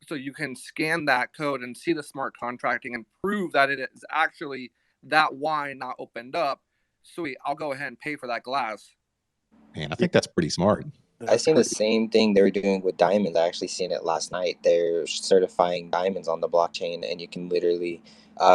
so you can scan that code and see the smart contracting and prove that it is actually that wine not opened up. Sweet, I'll go ahead and pay for that glass. Man, I think that's pretty smart. I've seen the same thing they were doing with diamonds. I actually seen it last night. They're certifying diamonds on the blockchain, and you can literally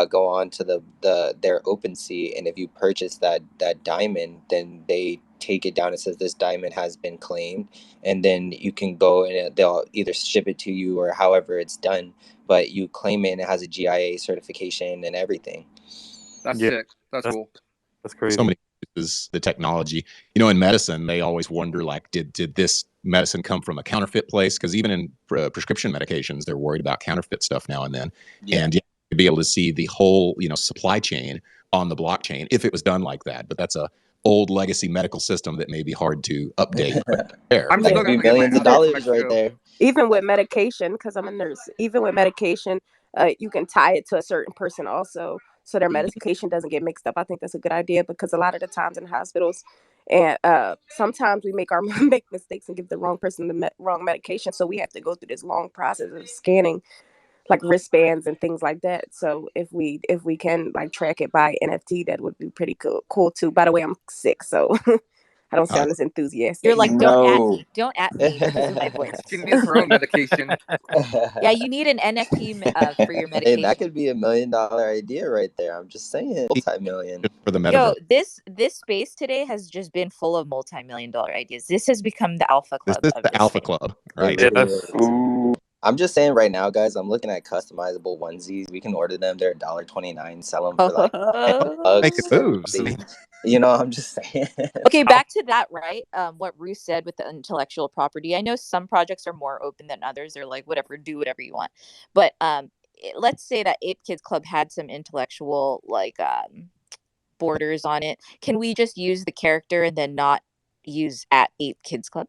go on to their OpenSea, and if you purchase that diamond, then they take it down. It says this diamond has been claimed, and then you can go and they'll either ship it to you or however it's done. But you claim it, and it has a GIA certification and everything. That's sick. That's cool. That's crazy. So many uses the technology. In medicine, they always wonder, like, did this medicine come from a counterfeit place? Because even in prescription medications, they're worried about counterfeit stuff now and then. Yeah. And to be able to see the whole, supply chain on the blockchain if it was done like that. But that's a old legacy medical system that may be hard to update. I'm just looking at millions of dollars right there. Even with medication, because I'm a nurse, even with medication, you can tie it to a certain person also, so their medication doesn't get mixed up. I think that's a good idea because a lot of the times in hospitals, and sometimes we make mistakes and give the wrong person the wrong medication, so we have to go through this long process of scanning, like wristbands and things like that. So if we can like track it by NFT, that would be pretty cool too. By the way, I'm sick, so I don't sound as enthusiastic. You're like, don't at me because of my voice. She needs her own medication. Yeah, you need an NFT for your medication. Hey, that could be $1 million idea right there. I'm just saying, multi-million for the metaverse. Yo, this space today has just been full of multi-million-dollar ideas. This has become the alpha club. This is the alpha club, right? I'm just saying right now, guys, I'm looking at customizable onesies. We can order them. They're $1.29. Sell them for like $10. Make it moves. I'm just saying. Okay, back to that, right? What Ruth said with the intellectual property. I know some projects are more open than others. They're like, whatever, do whatever you want. But let's say that Ape Kids Club had some intellectual borders on it. Can we just use the character and then not use at Ape Kids Club?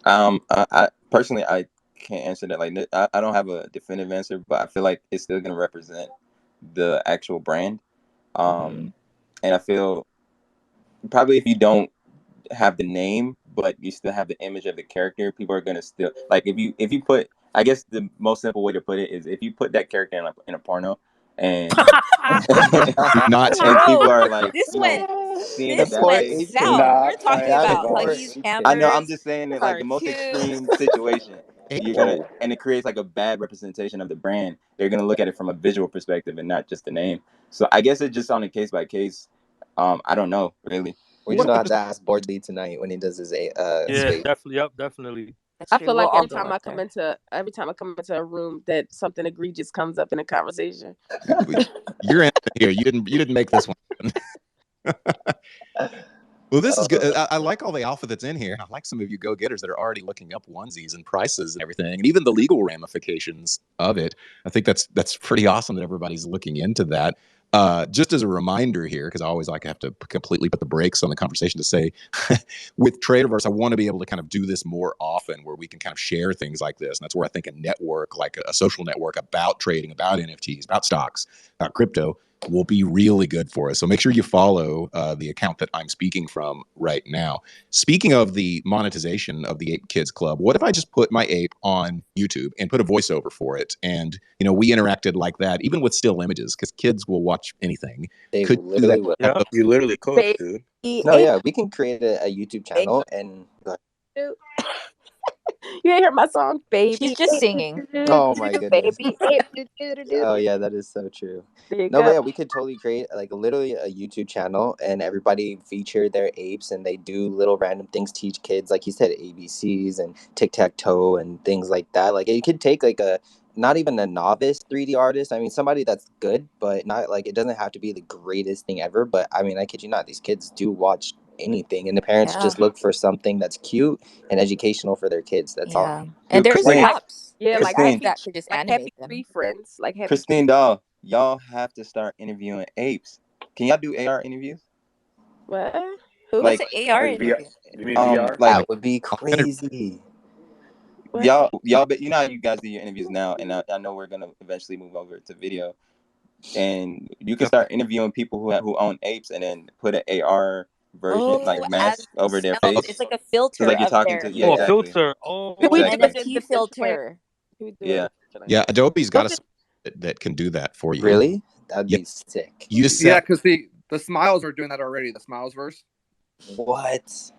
I personally, I can't answer that. Like, I don't have a definitive answer, but I feel like it's still gonna represent the actual brand. And I feel probably if you don't have the name, but you still have the image of the character, people are gonna still like if you put. I guess the most simple way to put it is if you put that character in a porno, and not and people are like, this went south. We're talking about Huggies, Hampers. I know. I'm just saying that, like the most extreme situation, and it creates like a bad representation of the brand. They're gonna look at it from a visual perspective and not just the name. So I guess it's just on a case by case. I don't know really. We're just gonna have to ask Boardly tonight when he does his definitely. Yep, definitely. I feel like every time I come into a room that something egregious comes up in a conversation. You're in here. You didn't make this one. Well, this is good. I like all the alpha that's in here. I like some of you go-getters that are already looking up onesies and prices and everything, and even the legal ramifications of it. I think that's pretty awesome that everybody's looking into that. Just as a reminder here, because I always like to have to completely put the brakes on the conversation to say, with Traderverse, I want to be able to kind of do this more often where we can kind of share things like this. And that's where I think a network, like a social network about trading, about NFTs, about stocks, about crypto will be really good for us. So make sure you follow the account that I'm speaking from right now. Speaking of the monetization of the Ape Kids Club, what if I just put my ape on YouTube and put a voiceover for it? And, we interacted like that, even with still images, because kids will watch anything. They Could you do literally that? will. Yeah, you literally could, dude. No, yeah, we can create a YouTube channel and. You ain't heard my song, baby. She's just singing. Oh my goodness. Baby. Oh yeah, that is so true. There you No, but go. yeah, we could totally create like literally a YouTube channel and everybody feature their apes and they do little random things, teach kids, like you said, ABCs and tic-tac-toe and things like that. Like it could take like a not even a novice 3D artist. I mean, somebody that's good, but not like it doesn't have to be the greatest thing ever. But I mean, I kid you not, these kids do watch anything and the parents Yeah. just look for something that's cute and educational for their kids. That's all. Yeah. And there's Christine, apps. Yeah, There's like Christine, apps that could just like animate Happy them. Tree Friends. Like Happy Christine Doll, y'all have to start interviewing apes. Can y'all do AR interviews? What? What's Like, an AR Like VR, interview? you mean VR? That Like would be crazy. What? y'all, but you know how you guys do your interviews now, and I know we're gonna eventually move over to video, and you can start interviewing people who own apes, and then put an AR version Oh, like as mask over their themselves. face. It's like a So filter like you're of talking their. to, yeah, Oh, a exactly, filter. Can we An do Oh, it NFT essentially? filter. Can we do yeah. it essentially? yeah, Adobe's got a What's it? software that can do that for you. Really? That'd Yeah, be sick. you just Yeah, set. because the Smiles are doing that already. The Smiles verse. What?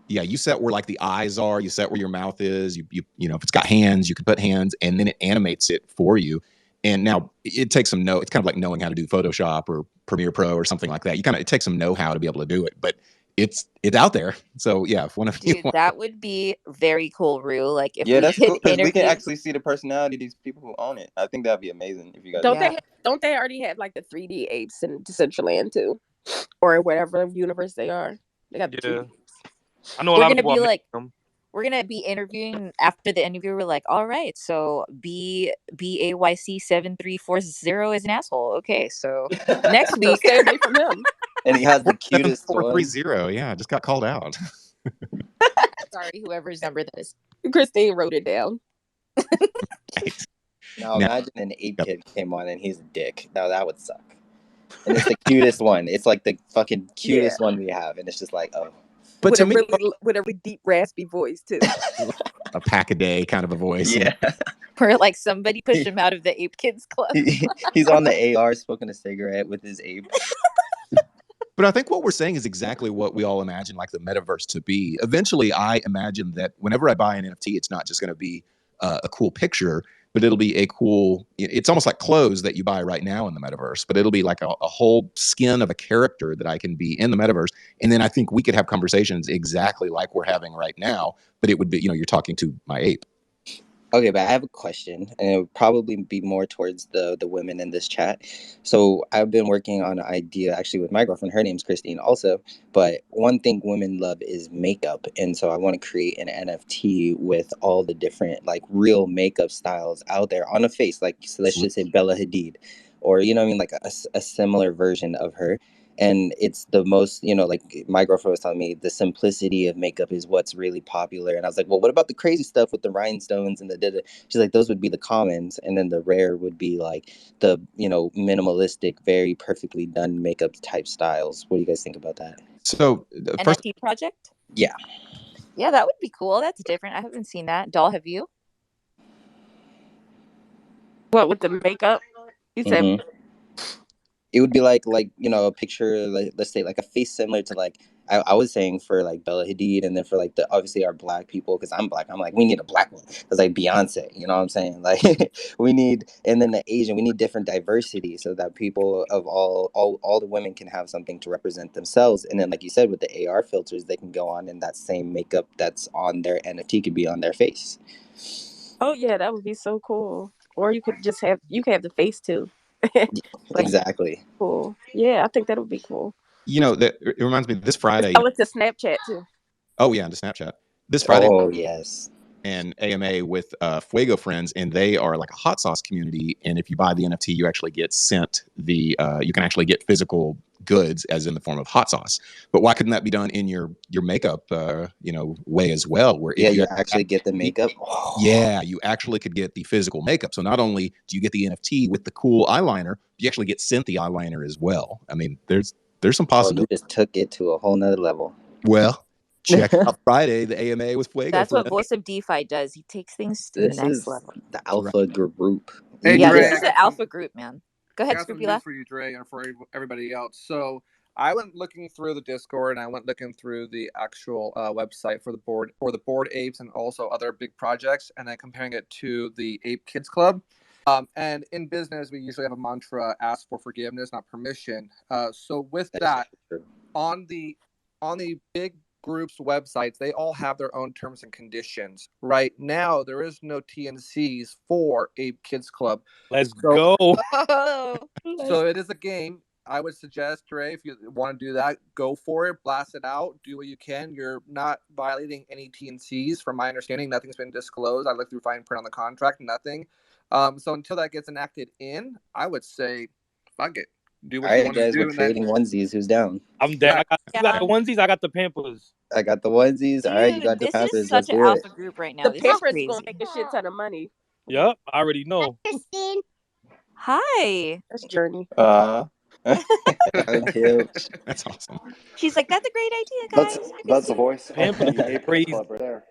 Yeah, you set where like the eyes are, you set where your mouth is, if it's got hands, you can put hands and then it animates it for you. And now it takes some it's kind of like knowing how to do Photoshop or Premiere Pro or something like that. It takes some know-how to be able to do it, but it's out there. So yeah, if one of you Dude, want, that would be very cool, Rue. Like if Yeah, we that's could cool because we can interview. actually see the personality of these people who own it. I think that'd be amazing if you guys. Don't Yeah. they already have like the 3D apes in Decentraland too, or whatever universe they are? They got the yeah. 3D. I know a We're lot of gonna people are be making like, them. we're gonna be interviewing after the interview. We're like, all right, so BAYC7340 is an asshole. Okay, so next So week. stay away from him. And he has the cutest one. 7430, yeah, just got called out. Sorry, whoever's number that is. Christine wrote it down. Right. Now Now, imagine an ape kid came on and he's a dick. Now that would suck. And it's the cutest one. It's like the fucking cutest one we have. And it's just like, oh. but With to a me, really deep raspy voice too. a pack a day kind of a voice. Yeah. Where like somebody pushed him out of the Ape Kids Club. He's on the AR smoking a cigarette with his ape. But I think what we're saying is exactly what we all imagine like the metaverse to be. Eventually, I imagine that whenever I buy an NFT, it's not just going to be a cool picture, but it'll be a cool, it's almost like clothes that you buy right now in the metaverse, but it'll be like a whole skin of a character that I can be in the metaverse. And then I think we could have conversations exactly like we're having right now, but it would be, you're talking to my ape. Okay, but I have a question, and it would probably be more towards the women in this chat. So I've been working on an idea actually with my girlfriend. Her name's Christine also. But one thing women love is makeup, and so I want to create an NFT with all the different like real makeup styles out there on a face. Like so let's just say Bella Hadid, or you know what I mean, like a similar version of her. And it's the most, like my girlfriend was telling me the simplicity of makeup is what's really popular. And I was like, well, what about the crazy stuff with the rhinestones and the da-da? She's like, those would be the commons. And then the rare would be like the, minimalistic, very perfectly done makeup type styles. What do you guys think about that? So first, NFT project? Yeah. Yeah, that would be cool. That's different. I haven't seen that. Doll, have you? What with the makeup? You said Mhm. It would be like a picture, like let's say like a face similar to like I was saying for like Bella Hadid, and then for like the obviously our black people, because I'm black, I'm like we need a black one because like Beyonce, you know what I'm saying, like we need, and then the Asian, we need different diversity so that people of all the women can have something to represent themselves, and then like you said with the AR filters, they can go on and that same makeup that's on their NFT could be on their face. oh yeah, that would be so cool. Or you could have the face too. Like Exactly. cool. Yeah, I think that would be cool. that it reminds me this Friday. Oh, it's a Snapchat too. Oh yeah, into Snapchat. This Friday. Oh yes. And AMA with Fuego Friends, and they are like a hot sauce community. And if you buy the NFT, you actually get sent you can actually get physical goods, as in the form of hot sauce. But why couldn't that be done in your makeup, way as well? Where Yeah, if you actually get the makeup. yeah, you actually could get the physical makeup. So not only do you get the NFT with the cool eyeliner, you actually get sent the eyeliner as well. I mean, there's some Oh, you possibilities. just took it to a whole nother level. Well, check out Friday, the AMA with Fuego. That's what friend. Voice of DeFi does. He takes things to the This next is level. the alpha group. Hey, Yeah, Dre, this I is the got some, alpha group, man. Go I ahead, got some Scroopy. news for you, Dre, and for everybody else. So I went looking through the Discord, and I went looking through the actual website for the board apes and also other big projects, and then comparing it to the Ape Kids Club. And in business, we usually have a mantra: ask for forgiveness, not permission. So with that, on the big groups websites, they all have their own terms and conditions. Right now, there is no TNCs for Ape Kids Club. Let's go. So it is a game. I would suggest, Dre, if you want to do that, go for it, blast it out, do what you can. You're not violating any TNCs, from my understanding. Nothing's been disclosed. I looked through fine print on the contract, nothing. So until that gets enacted in, I would say, fuck it. Do what All you right, want to guys, do. we're And then, trading onesies. Who's down? I'm down. Yeah. You got the onesies. I got the Pampers. I got the onesies. All right, you Dude, got the this Pampers. is Let's such an do it. alpha group right now. The This is Pampers crazy. gonna make a shit ton of money. Yep, I already know. Hi. That's Journey. Until That's awesome. She's like, that's a great idea, guys. That's the voice of Pampers the Ape crazy. Kids Club right there.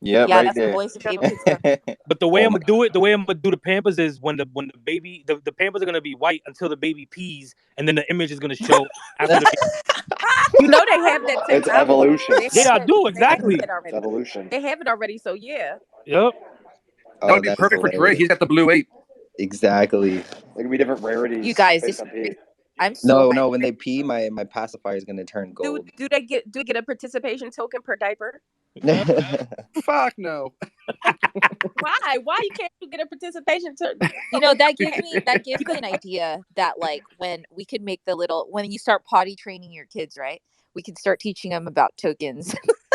Yep, Yeah, right that's the there. voice of Ape Kids Club. But the way Oh I'm my- gonna do it, the way I'm gonna do the Pampers is when the baby, the Pampers are gonna be white until the baby pees, and then the image is gonna show after the baby. You know they have that It's technology. evolution. They have Yeah, I that- do, they have exactly. that It's already. evolution. They have it already, so yeah. Yep. that would be that's perfect for Dre. hilarious. He's got the blue ape. Exactly. There can be different rarities You guys, based this on pee. I'm so No, hyped. when they pee, my pacifier is gonna turn Do gold. do they get a participation token per diaper? Fuck no. Why? Why you can't you get a participation token? You know, that gives me an idea that like when we could make when you start potty training your kids, right? We could start teaching them about tokens.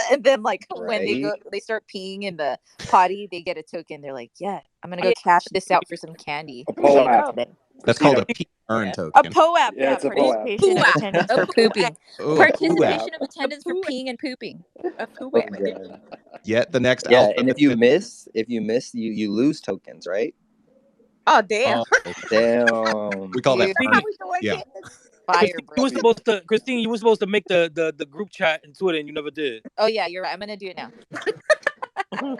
And then like when they start peeing in the potty, they get a token. They're like, yeah, I'm gonna go cash this out for some candy. A POAP. today. That's called a pee earn A token. POAP, Yeah, it's a POAP. participation of POAP. attendance A for POAP. pooping. Oh, Participation of POAP. attendance for POAP. peeing and pooping. A Oh, POAP. God. yet the next Yeah, alpha. and if you miss, you lose tokens, right? Oh damn. Oh, Damn. we call that Dude. How earning. we doing, Yeah. kids? Fire, Christine, you were supposed to make the group chat and Twitter, and you never did. Oh yeah, you're right. I'm gonna do it now.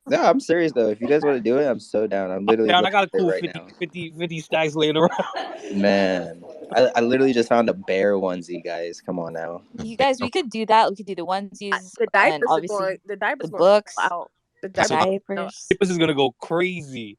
No, I'm serious though. If you guys want to do it, I'm so down. I'm literally Down, I got a looking cool at it right 50 stacks laying around. now. Man, I literally just found a bear onesie, guys. Come on now. You guys, we could do that. We could do the onesies The and diapers are obviously going. The diapers the going to books, fall out. The diapers. diapers. This is gonna go crazy.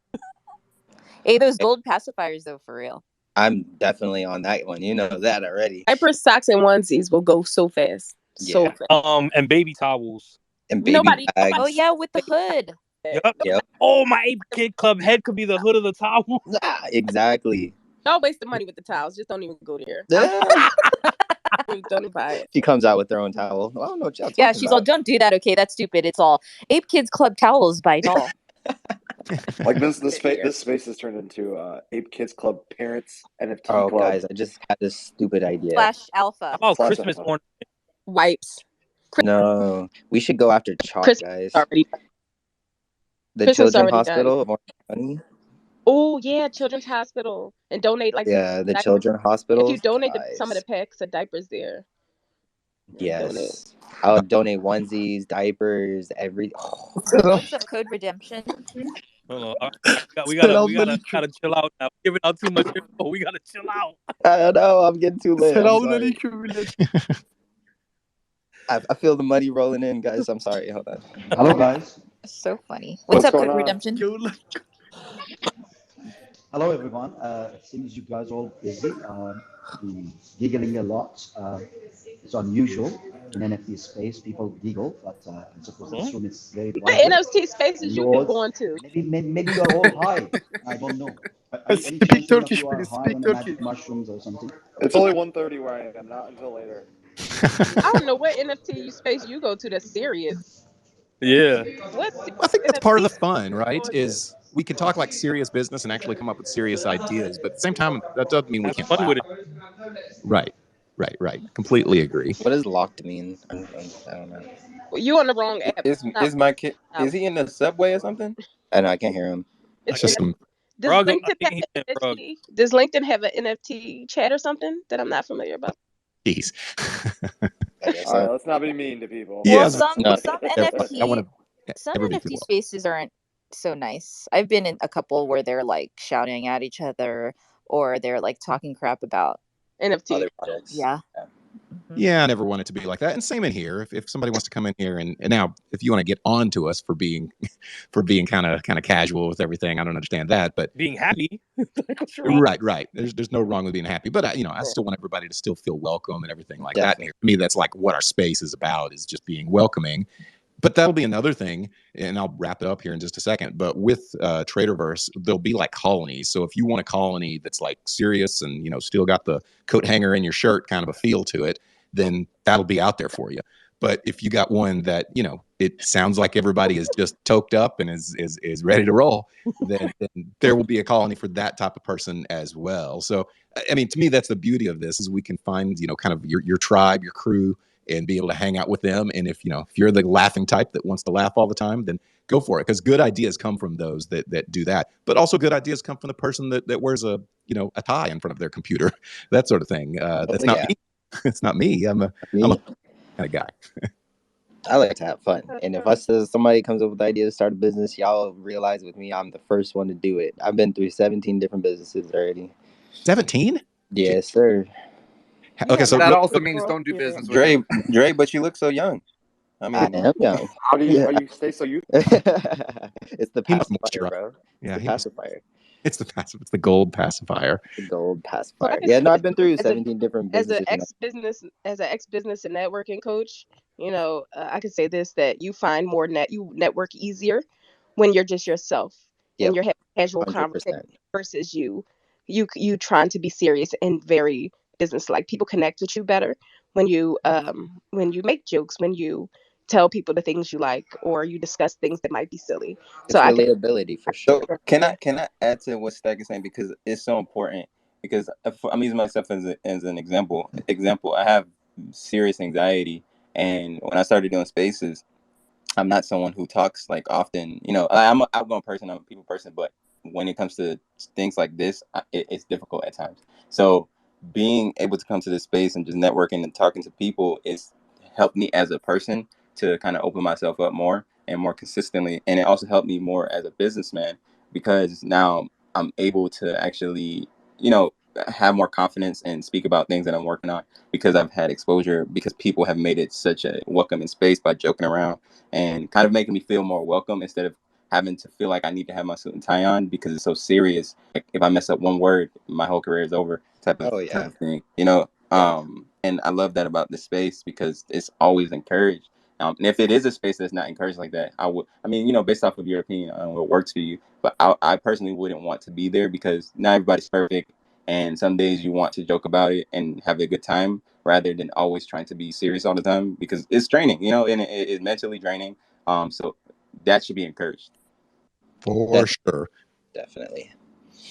Hey, those gold pacifiers though, for real. I'm definitely on that one. You know that already. Diapers, socks, and onesies will go so fast. So Yeah. fast. And baby towels. And baby Nobody- bags. Oh yeah, with the hood. Yep. Yep. Oh, my Ape Kid Club head could be the hood of the towel. Ah, exactly. Don't waste the money with the towels. Just don't even go there. Don't buy it. She comes out with her own towel. I don't know what y'all talking Yeah, she's all, about. don't do that. Okay, that's stupid. It's all Ape Kids Club towels by doll. Like this space has turned into Ape Kids Club Parents NFT Oh, Club. guys, I just had this stupid idea. Slash alpha. Oh, Slash Christmas alpha. ornament. Wipes. No, we should go after chalk, Chris guys. already. The Christmas Children's already Hospital of Orange County. Oh yeah, Children's Hospital, and donate like Yeah, the diapers. Children's Hospital. If you donate guys. some of the packs of diapers there. Yes. I'll donate onesies, diapers, What's up, code redemption? Hold on. We gotta chill out now. Giving out too much info. We gotta chill out. I don't know. I'm getting too lit. I'm sorry. I feel the money rolling in, guys. I'm sorry. Hold on. Hello, guys. So funny. What's up, going code on? redemption? Hello, everyone. It seems you guys are all busy, giggling a lot. It's unusual in NFT space. People giggle, but I suppose this room is very What private. NFT spaces you been Yours- going to? Maybe you are all high. I don't know. Any Speak chance one of Turkish, you are please. high Speak on the magic Turkish. mushrooms or something? It's only 1:30 where I am, not until later. I don't know what NFT space you go to that's serious. Yeah. What? I think that's part of the fun, right? going to? Is we can talk like serious business and actually come up with serious ideas, but at the same time, that doesn't mean we Have can't fun laugh. with it. Right. Completely agree. What does locked mean? I don't know. You on the wrong app. Not Is my kid? out. Is he in the subway or something? I know I can't hear him. It's just some Does Rug, I LinkedIn have think an he's Rug. NFT? Does LinkedIn have an NFT chat or something that I'm not familiar about? keys. I guess All right, so. let's not be mean to people. Yeah, Well, I was about some No. some to say, I NFT want some everybody to NFT feel spaces aren't so nice. I've been in a couple where they're like shouting at each other or they're like talking crap about. NFT. Other projects. Yeah. Mhm. Yeah, I never want it to be like that. And same in here. If somebody wants to come in here and now if you want to get on to us for being kind of casual with everything, I don't understand that. But Being happy. What's wrong? right. There's no wrong with being happy. But I still want everybody to still feel welcome and everything like that. Definitely. And to me, that's like what our space is about, is just being welcoming. But that'll be another thing, and I'll wrap it up here in just a second. But with Traderverse, there'll be like colonies. So if you want a colony that's like serious and still got the coat hanger in your shirt kind of a feel to it, then that'll be out there for you. But if you got one that it sounds like everybody is just toked up and is ready to roll, then there will be a colony for that type of person as well. So I mean, to me, that's the beauty of this, is we can find kind of your tribe, your crew, and be able to hang out with them. And if you're the laughing type that wants to laugh all the time, then go for it, because good ideas come from those that do that. But also good ideas come from the person that wears a tie in front of their computer, that sort of thing. That's not me. It's not me. I'm a kind of guy. I like to have fun, and if somebody comes up with the idea to start a business, y'all realize with me, I'm the first one to do it. I've been through 17 different businesses already. 17? Yes, sir. Okay, so that also means don't do business with Dre, him. Dre, but you look so young. I I mean, am young. How do you stay so youthful? It's the he must pacifier, moisturize. bro. Yeah, The pacifier. it's the passive. It's the gold pacifier. The gold So I pacifier. can Yeah, say no, this I've been through as 17 different businesses. as an ex business and networking coach. I can say this, that you find you network easier when you're just yourself and you're having casual 100%. conversation versus you trying to be serious and very business like. People connect with you better when you make jokes, when you tell people the things you like, or you discuss things that might be silly. It's So I can relatability for so sure. can I add to what Stack is saying, because it's so important? Because I'm using myself as an example. I have serious anxiety, and when I started doing spaces, I'm not someone who talks like often. I'm an outgoing person. I'm a people person, but when it comes to things like this, it's difficult at times. So being able to come to this space and just networking and talking to people is helped me as a person to kind of open myself up more and more consistently. And it also helped me more as a businessman, because now I'm able to actually, have more confidence and speak about things that I'm working on, because I've had exposure, because people have made it such a welcoming space by joking around and kind of making me feel more welcome, instead of having to feel like I need to have my suit and tie on because it's so serious. Like if I mess up one word, my whole career is over, type of thing. And I love that about this space, because it's always encouraged. And if it is a space that's not encouraged like that, based off of your opinion on what works for you, but I personally wouldn't want to be there, because not everybody's perfect. And some days you want to joke about it and have a good time, rather than always trying to be serious all the time, because it's draining, and it's mentally draining. So that should be encouraged. For sure. Definitely.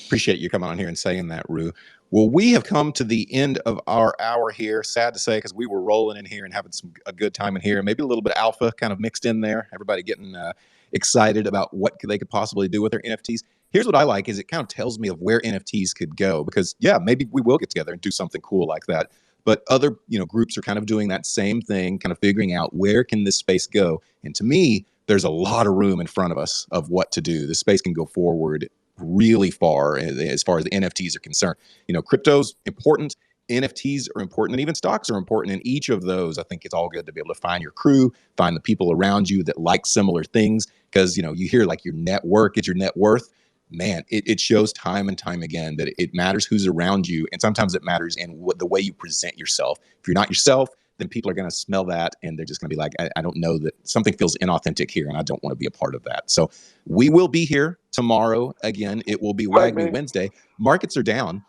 Appreciate you coming on here and saying that, Rue. Well, we have come to the end of our hour here. Sad to say, because we were rolling in here and having a good time in here. Maybe a little bit of alpha kind of mixed in there. Everybody getting excited about what they could possibly do with their NFTs. Here's what I like, is it kind of tells me of where NFTs could go, because maybe we will get together and do something cool like that. But other groups are kind of doing that same thing, kind of figuring out where can this space go. And to me, there's a lot of room in front of us of what to do. The space can go forward really far as far as the NFTs are concerned. Crypto's important, NFTs are important, and even stocks are important. And each of those, I think it's all good to be able to find your crew, find the people around you that like similar things, because you hear like your network is your net worth. Man, it shows time and time again that it matters who's around you, and sometimes it matters in the way you present yourself. If you're not yourself, then people are going to smell that, and they're just going to be like, I don't know, that something feels inauthentic here, and I don't want to be a part of that. So we will be here tomorrow again. It will be Wag Me Wednesday. Markets are down.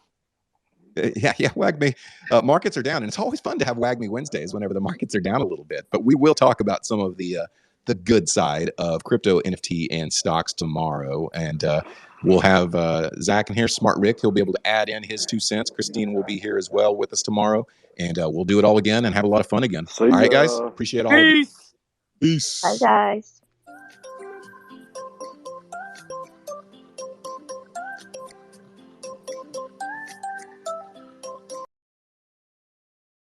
Wag Me. Markets are down, and it's always fun to have Wag Me Wednesdays whenever the markets are down a little bit. But we will talk about some of the the good side of crypto, NFT, and stocks tomorrow. And we'll have Zach in here, Smart Rick. He'll be able to add in his 2 cents. Christine will be here as well with us tomorrow. And we'll do it all again and have a lot of fun again. See All right, guys. ya. Appreciate all of you. Peace. Peace. Bye, guys.